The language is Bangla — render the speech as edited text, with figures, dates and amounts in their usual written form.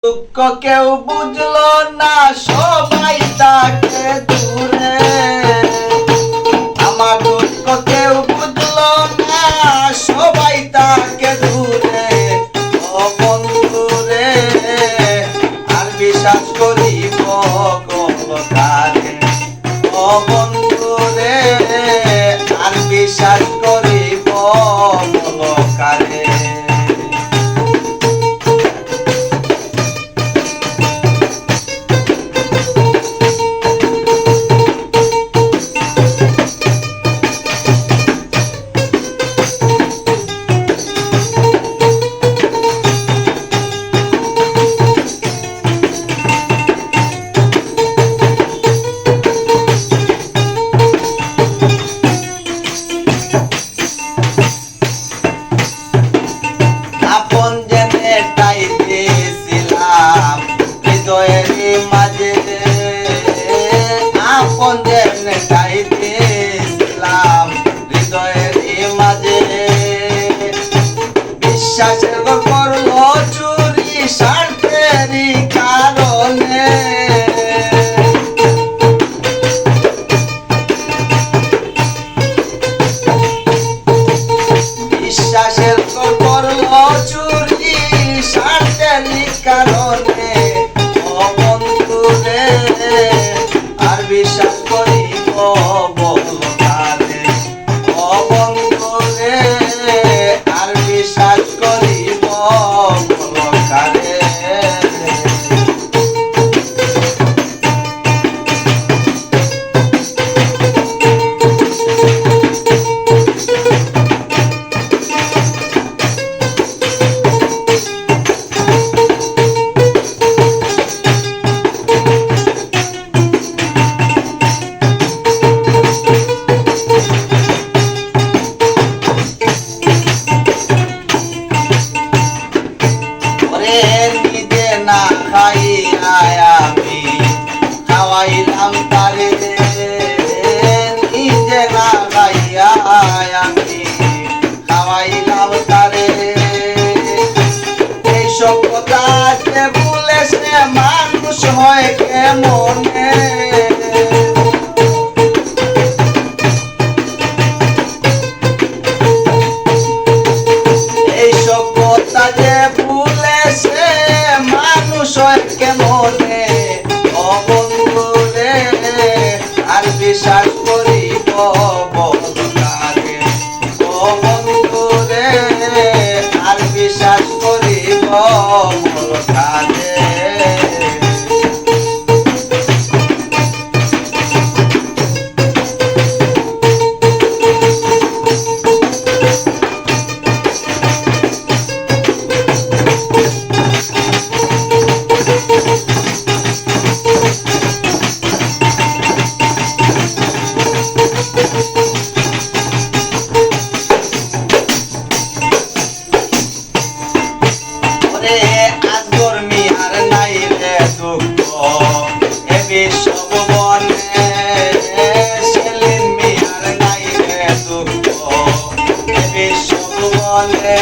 দুঃখ কেউ বুঝলো না, সবাই তাকে দূরে। আমার দুঃখ কেউ বুঝলো না, সবাই তাকে দূরে। ও বন্ধুরে, আর বিশ্বাস করিব কারে। ও বন্ধুরে, আর বিশ্বাস করিব কারে। আপন জেনে তাই দিয়েছিলাম হৃদয়ের মাঝে, আপন জেনে তাই দিয়েছিলাম হৃদয়ের মাঝে। বিশ্বাসের করলো চুরি স্বার্থেরই কারণে। বিশ্বাসের করলো চুরি স্বার্থেরই কারণে। ও বন্ধুরে, আর বিশ্বাস করিব কারে। ও বন্ধুরে, আর বিশ্বাস করিব কারে। নিজে না খাইয়া আমি খাওয়াইলাম তারে। নিজে না খাইয়া আমি খাওয়াইলাম তারে। এইসব কথা যে ভুলে সে মানুষ হয় কেমনে। এইসব কথা যে ভুলে সে মানুষ হয় কেমনে। ও বন্ধুরে, আর বিশ্বাস করিব কারে। ও বন্ধুরে, আর বিশ্বাস করিব কারে। আজগর মিয়ার নাই রে দুঃখ এ বিশ্ব বনে। সেলিম মিয়ার নাই রে দুঃখ এ বিশ্ব বনে।